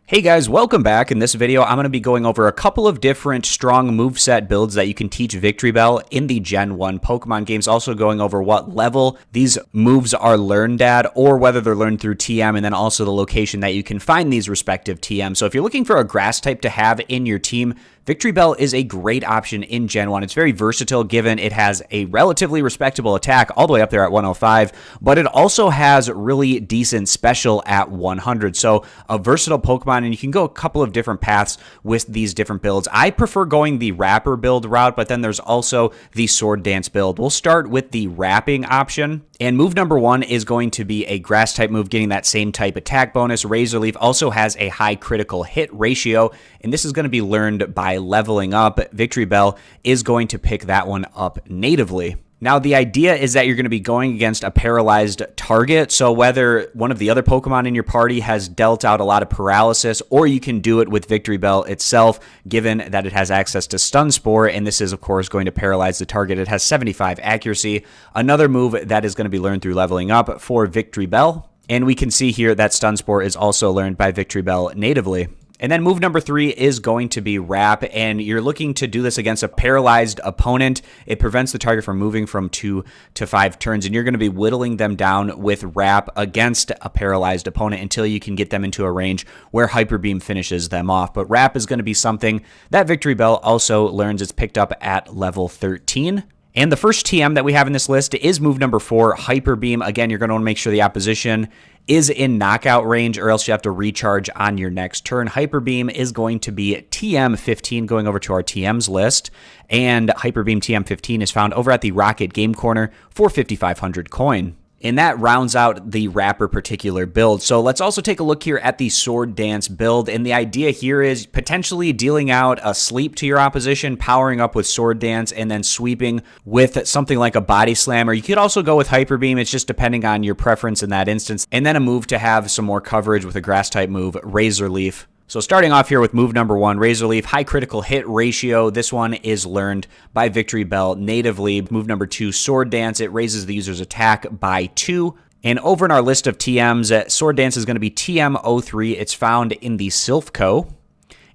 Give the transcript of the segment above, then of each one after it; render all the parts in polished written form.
Hey guys, welcome back. In this video, I'm going to be going over a couple of different strong moveset builds that you can teach Victreebel in the Gen 1 Pokemon games. Also going over what level these moves are learned at or whether they're learned through TM, and then also the location that you can find these respective TM. So if you're looking for a grass type to have in your team, Victreebel is a great option in Gen 1. It's very versatile given it has a relatively respectable attack all the way up there at 105, but it also has really decent special at 100. So a versatile Pokemon, and you can go a couple of different paths with these different builds. I prefer going the Wrapper build route, but then there's also the Sword Dance build. We'll start with the Wrapping option. And move number one is going to be a grass type move, getting that same type attack bonus. Razor Leaf also has a high critical hit ratio, and this is going to be learned by leveling up. Victreebel is going to pick that one up natively. Now, the idea is that you're going to be going against a paralyzed target, so whether one of the other Pokemon in your party has dealt out a lot of paralysis, or you can do it with Victreebel itself, given that it has access to Stun Spore, and this is, of course, going to paralyze the target. It has 75 accuracy. Another move that is going to be learned through leveling up for Victreebel, and we can see here that Stun Spore is also learned by Victreebel natively. And then move number three is going to be Wrap, and you're looking to do this against a paralyzed opponent. It prevents the target from moving from 2 to 5 turns, and you're going to be whittling them down with Wrap against a paralyzed opponent until you can get them into a range where Hyper Beam finishes them off. But Wrap is going to be something that Victreebel also learns. It's picked up at level 13. And the first TM that we have in this list is move number 4, Hyper Beam. Again, you're going to want to make sure the opposition is in knockout range, or else you have to recharge on your next turn. Hyper Beam is going to be TM 15, going over to our TMs list. And Hyper Beam TM 15 is found over at the Rocket Game Corner for 5,500 coin. And that rounds out the Wrapper particular build. So let's also take a look here at the Sword Dance build. And the idea here is potentially dealing out a sleep to your opposition, powering up with Sword Dance, and then sweeping with something like a Body Slam. Or you could also go with Hyper Beam. It's just depending on your preference in that instance. And then a move to have some more coverage with a grass type move, Razor Leaf. So starting off here with move number 1, Razor Leaf, high critical hit ratio. This one is learned by Victreebel natively. Move number 2, Sword Dance. It raises the user's attack by 2. And over in our list of TMs, Sword Dance is going to be TM03. It's found in the Silphco.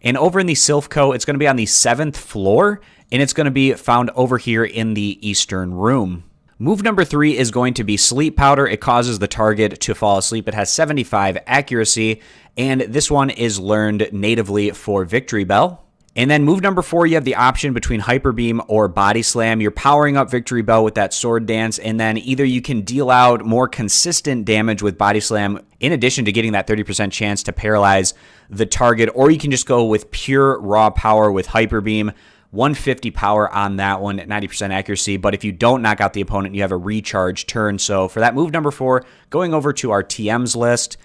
And over in the Silphco, it's going to be on the 7th floor, and it's going to be found over here in the Eastern Room. Move number 3 is going to be Sleep Powder. It causes the target to fall asleep. It has 75 accuracy, and this one is learned natively for Victreebel. And then move number 4, you have the option between Hyper Beam or Body Slam. You're powering up Victreebel with that Sword Dance, and then either you can deal out more consistent damage with Body Slam in addition to getting that 30% chance to paralyze the target, or you can just go with pure raw power with Hyper Beam. 150 power on that one at 90% accuracy, but if you don't knock out the opponent, you have a recharge turn. So for that move number 4, going over to our TMs list,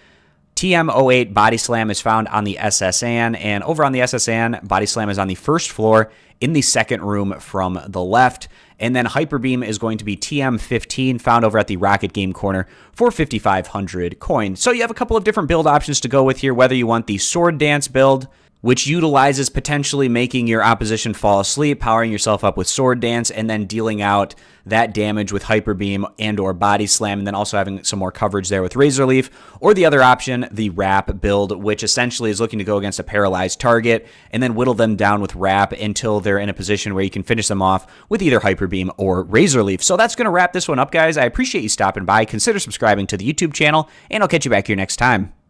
TM08 Body Slam is found on the SSN, and over on the SSN, Body Slam is on the 1st floor in the 2nd room from the left. And then Hyper Beam is going to be TM15, found over at the Rocket Game Corner for 5,500 coin. So you have a couple of different build options to go with here, whether you want the Sword Dance build, which utilizes potentially making your opposition fall asleep, powering yourself up with Sword Dance, and then dealing out that damage with Hyper Beam and or Body Slam, and then also having some more coverage there with Razor Leaf. Or the other option, the Wrap build, which essentially is looking to go against a paralyzed target and then whittle them down with Wrap until they're in a position where you can finish them off with either Hyper Beam or Razor Leaf. So that's going to wrap this one up, guys. I appreciate you stopping by. Consider subscribing to the YouTube channel, and I'll catch you back here next time.